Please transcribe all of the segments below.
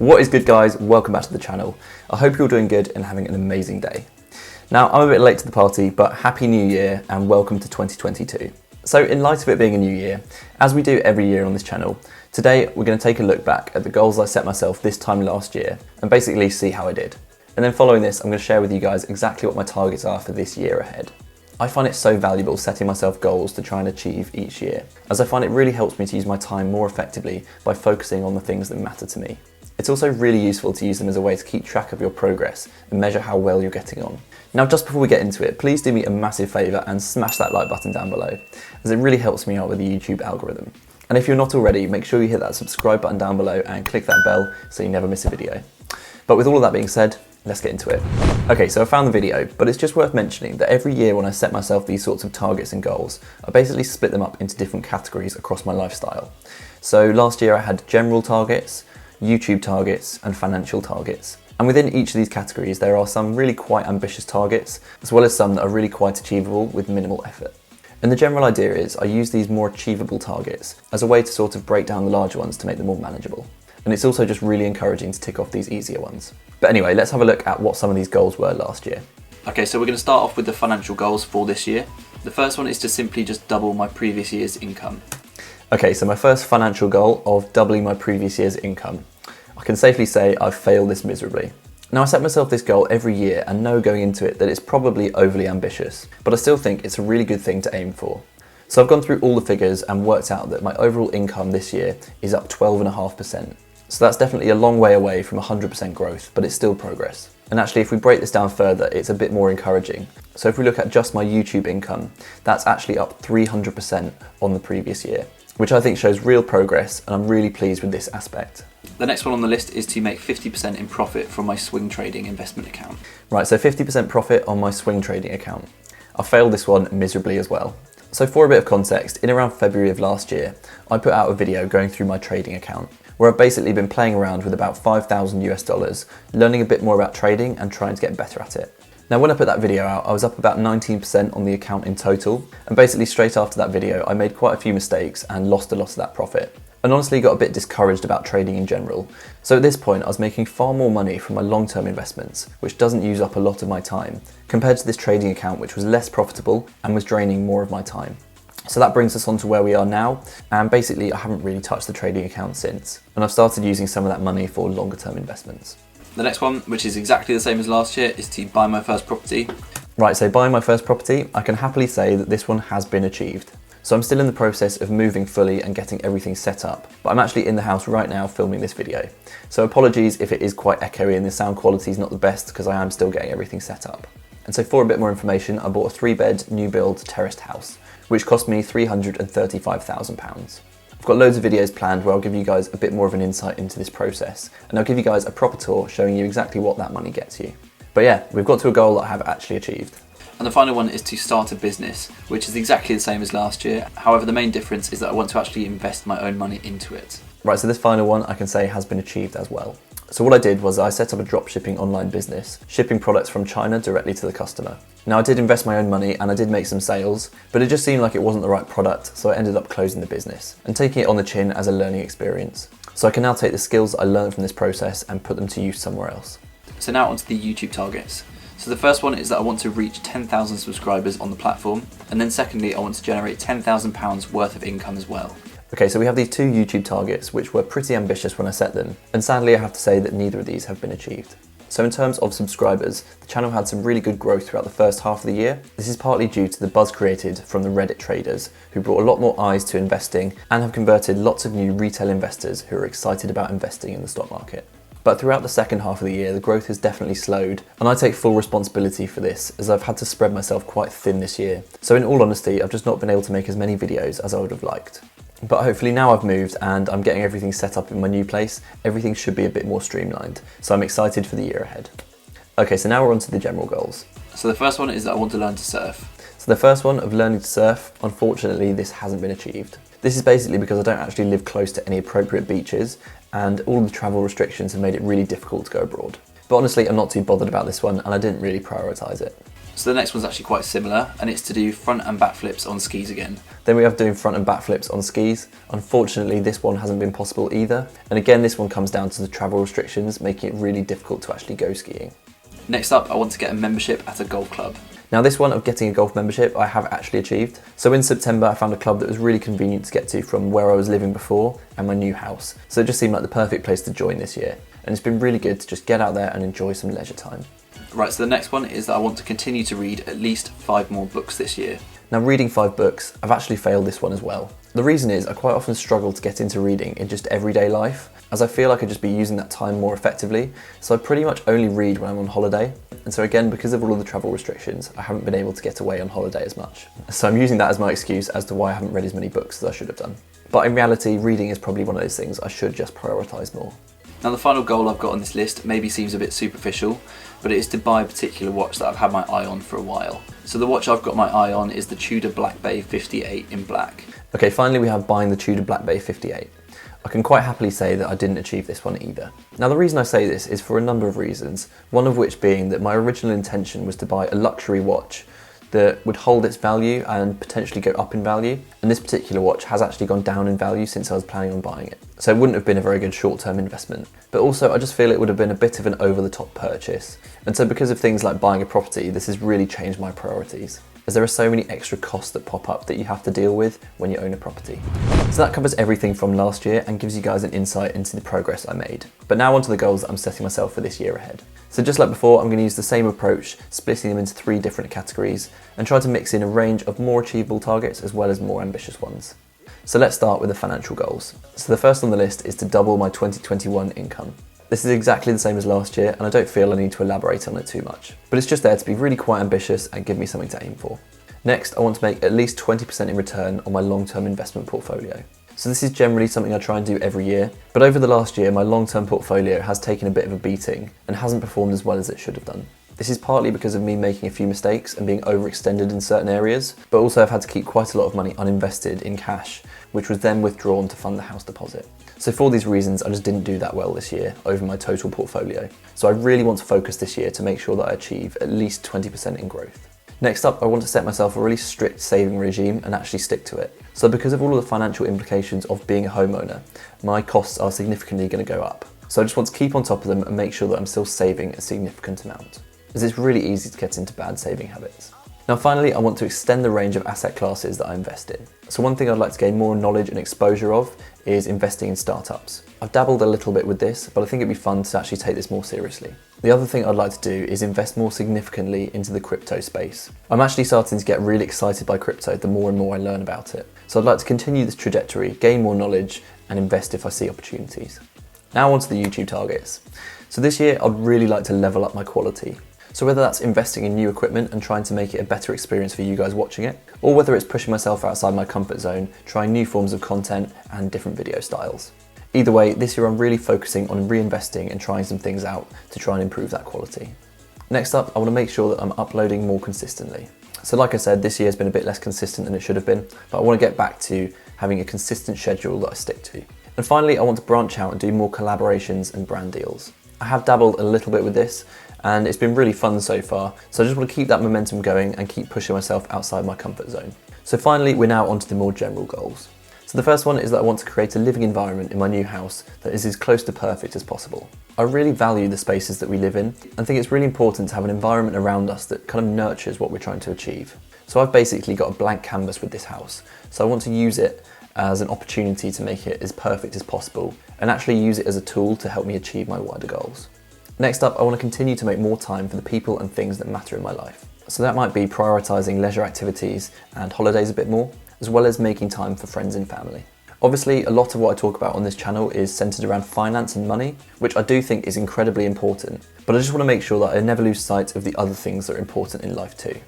What is good, guys? Welcome back to the channel. I hope you're doing good and having an amazing day. Now, I'm a bit late to the party, but Happy New Year and welcome to 2022. So in light of it being a new year, as we do every year on this channel, today we're going to take a look back at the goals I set myself this time last year and basically see how I did. And then following this, I'm going to share with you guys exactly what my targets are for this year ahead. I find it so valuable setting myself goals to try and achieve each year, as I find it really helps me to use my time more effectively by focusing on the things that matter to me. It's also really useful to use them as a way to keep track of your progress and measure how well you're getting on. Now, just before we get into it, please do me a massive favour and smash that like button down below, as it really helps me out with the YouTube algorithm. And if you're not already, make sure you hit that subscribe button down below and click that bell so you never miss a video. But with all of that being said, let's get into it. Okay, so I found the video, but it's just worth mentioning that every year when I set myself these sorts of targets and goals, I basically split them up into different categories across my lifestyle. So last year I had general targets, YouTube targets, and financial targets. And within each of these categories, there are some really quite ambitious targets, as well as some that are really quite achievable with minimal effort. And the general idea is I use these more achievable targets as a way to sort of break down the larger ones to make them more manageable. And it's also just really encouraging to tick off these easier ones. But anyway, let's have a look at what some of these goals were last year. Okay, so we're going to start off with the financial goals for this year. The first one is to simply just double my previous year's income. Okay, so my first financial goal of doubling my previous year's income. I can safely say I've failed this miserably. Now, I set myself this goal every year and know going into it that it's probably overly ambitious, but I still think it's a really good thing to aim for. So I've gone through all the figures and worked out that my overall income this year is up 12.5%. So that's definitely a long way away from 100% growth, but it's still progress. And actually, if we break this down further, it's a bit more encouraging. So if we look at just my YouTube income, that's actually up 300% on the previous year, which I think shows real progress, and I'm really pleased with this aspect. The next one on the list is to make 50% in profit from my swing trading investment account. Right, so 50% profit on my swing trading account. I failed this one miserably as well. So for a bit of context, in around February of last year, I put out a video going through my trading account, where I've basically been playing around with about 5,000 US dollars, learning a bit more about trading and trying to get better at it. Now, when I put that video out, I was up about 19% on the account in total, and basically straight after that video, I made quite a few mistakes and lost a lot of that profit. And honestly got a bit discouraged about trading in general. So at this point, I was making far more money from my long-term investments, which doesn't use up a lot of my time, compared to this trading account, which was less profitable and was draining more of my time. So that brings us on to where we are now, and basically I haven't really touched the trading account since, and I've started using some of that money for longer term investments. The next one, which is exactly the same as last year, is to buy my first property. Right, so buying my first property, I can happily say that this one has been achieved. So I'm still in the process of moving fully and getting everything set up, but I'm actually in the house right now filming this video. So apologies if it is quite echoey and the sound quality is not the best, because I am still getting everything set up. And so for a bit more information, I bought a 3-bed new build terraced house, which cost me £335,000. I've got loads of videos planned where I'll give you guys a bit more of an insight into this process, and I'll give you guys a proper tour showing you exactly what that money gets you. But yeah, we've got to a goal that I have actually achieved. And the final one is to start a business, which is exactly the same as last year. However, the main difference is that I want to actually invest my own money into it. Right, so this final one I can say has been achieved as well. So what I did was I set up a dropshipping online business, shipping products from China directly to the customer. Now, I did invest my own money and I did make some sales, but it just seemed like it wasn't the right product, so I ended up closing the business and taking it on the chin as a learning experience. So I can now take the skills I learned from this process and put them to use somewhere else. So now onto the YouTube targets. So the first one is that I want to reach 10,000 subscribers on the platform, and then secondly, I want to generate £10,000 worth of income as well. Okay, so we have these two YouTube targets, which were pretty ambitious when I set them, and sadly I have to say that neither of these have been achieved. So in terms of subscribers, the channel had some really good growth throughout the first half of the year. This is partly due to the buzz created from the Reddit traders, who brought a lot more eyes to investing and have converted lots of new retail investors who are excited about investing in the stock market. But throughout the second half of the year, the growth has definitely slowed, and I take full responsibility for this, as I've had to spread myself quite thin this year. So in all honesty, I've just not been able to make as many videos as I would have liked. But hopefully now I've moved and I'm getting everything set up in my new place, everything should be a bit more streamlined. So I'm excited for the year ahead. Okay, so now we're on to the general goals. So the first one is that I want to learn to surf. So the first one of learning to surf, unfortunately this hasn't been achieved. This is basically because I don't actually live close to any appropriate beaches, and all of the travel restrictions have made it really difficult to go abroad. But honestly, I'm not too bothered about this one, and I didn't really prioritise it. So the next one's actually quite similar, and it's to do front and back flips on skis again. Then we have doing front and back flips on skis. Unfortunately, this one hasn't been possible either. And again, this one comes down to the travel restrictions, making it really difficult to actually go skiing. Next up, I want to get a membership at a golf club. Now this one of getting a golf membership, I have actually achieved. So in September, I found a club that was really convenient to get to from where I was living before and my new house. So it just seemed like the perfect place to join this year. And it's been really good to just get out there and enjoy some leisure time. Right, so the next one is that I want to continue to read at least 5 more books this year. Now reading 5 books, I've actually failed this one as well. The reason is I quite often struggle to get into reading in just everyday life, as I feel I could just be using that time more effectively, so I pretty much only read when I'm on holiday. And so again, because of all of the travel restrictions, I haven't been able to get away on holiday as much. So I'm using that as my excuse as to why I haven't read as many books as I should have done. But in reality, reading is probably one of those things I should just prioritise more. Now the final goal I've got on this list maybe seems a bit superficial, but it is to buy a particular watch that I've had my eye on for a while. So the watch I've got my eye on is the Tudor Black Bay 58 in black. Okay, finally we have buying the Tudor Black Bay 58. I can quite happily say that I didn't achieve this one either. Now the reason I say this is for a number of reasons, one of which being that my original intention was to buy a luxury watch that would hold its value and potentially go up in value. And this particular watch has actually gone down in value since I was planning on buying it. So it wouldn't have been a very good short-term investment. But also I just feel it would have been a bit of an over-the-top purchase. And so because of things like buying a property, this has really changed my priorities, as there are so many extra costs that pop up that you have to deal with when you own a property. So that covers everything from last year and gives you guys an insight into the progress I made. But now onto the goals that I'm setting myself for this year ahead. So just like before, I'm going to use the same approach, splitting them into 3 different categories and try to mix in a range of more achievable targets as well as more ambitious ones. So let's start with the financial goals. So the first on the list is to double my 2021 income. This is exactly the same as last year and I don't feel I need to elaborate on it too much, but it's just there to be really quite ambitious and give me something to aim for. Next, I want to make at least 20% in return on my long-term investment portfolio. So this is generally something I try and do every year, but over the last year my long-term portfolio has taken a bit of a beating and hasn't performed as well as it should have done. This is partly because of me making a few mistakes and being overextended in certain areas, but also I've had to keep quite a lot of money uninvested in cash, which was then withdrawn to fund the house deposit. So for these reasons, I just didn't do that well this year over my total portfolio. So I really want to focus this year to make sure that I achieve at least 20% in growth. Next up, I want to set myself a really strict saving regime and actually stick to it. So because of all of the financial implications of being a homeowner, my costs are significantly going to go up. So I just want to keep on top of them and make sure that I'm still saving a significant amount, as it's really easy to get into bad saving habits. Now finally, I want to extend the range of asset classes that I invest in. So one thing I'd like to gain more knowledge and exposure of is investing in startups. I've dabbled a little bit with this, but I think it'd be fun to actually take this more seriously. The other thing I'd like to do is invest more significantly into the crypto space. I'm actually starting to get really excited by crypto the more and more I learn about it. So I'd like to continue this trajectory, gain more knowledge, and invest if I see opportunities. Now onto the YouTube targets. So this year, I'd really like to level up my quality. So whether that's investing in new equipment and trying to make it a better experience for you guys watching it, or whether it's pushing myself outside my comfort zone, trying new forms of content and different video styles. Either way, this year I'm really focusing on reinvesting and trying some things out to try and improve that quality. Next up, I want to make sure that I'm uploading more consistently. So like I said, this year has been a bit less consistent than it should have been, but I want to get back to having a consistent schedule that I stick to. And finally, I want to branch out and do more collaborations and brand deals. I have dabbled a little bit with this, and it's been really fun so far, so I just want to keep that momentum going and keep pushing myself outside my comfort zone. So finally, we're now onto the more general goals. So the first one is that I want to create a living environment in my new house that is as close to perfect as possible. I really value the spaces that we live in and think it's really important to have an environment around us that kind of nurtures what we're trying to achieve. So I've basically got a blank canvas with this house, so I want to use it as an opportunity to make it as perfect as possible and actually use it as a tool to help me achieve my wider goals. Next up, I want to continue to make more time for the people and things that matter in my life. So that might be prioritising leisure activities and holidays a bit more, as well as making time for friends and family. Obviously, a lot of what I talk about on this channel is centred around finance and money, which I do think is incredibly important, but I just want to make sure that I never lose sight of the other things that are important in life too.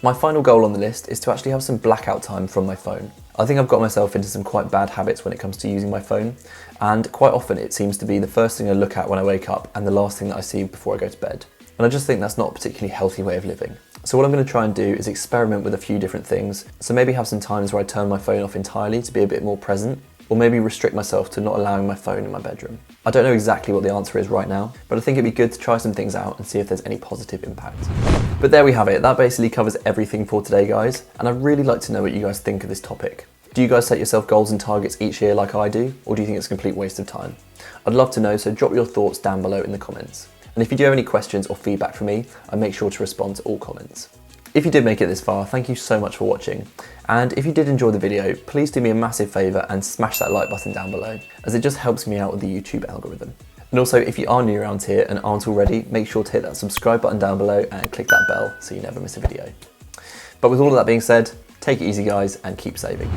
My final goal on the list is to actually have some blackout time from my phone. I think I've got myself into some quite bad habits when it comes to using my phone, and quite often it seems to be the first thing I look at when I wake up and the last thing that I see before I go to bed. And I just think that's not a particularly healthy way of living. So what I'm going to try and do is experiment with a few different things. So maybe have some times where I turn my phone off entirely to be a bit more present. Or maybe restrict myself to not allowing my phone in my bedroom? I don't know exactly what the answer is right now, but I think it'd be good to try some things out and see if there's any positive impact. But there we have it. That basically covers everything for today, guys. And I'd really like to know what you guys think of this topic. Do you guys set yourself goals and targets each year like I do? Or do you think it's a complete waste of time? I'd love to know, so drop your thoughts down below in the comments. And if you do have any questions or feedback for me, I make sure to respond to all comments. If you did make it this far, thank you so much for watching. And if you did enjoy the video, please do me a massive favour and smash that like button down below, as it just helps me out with the YouTube algorithm. And also, if you are new around here and aren't already, make sure to hit that subscribe button down below and click that bell so you never miss a video. But with all of that being said, take it easy guys and keep saving.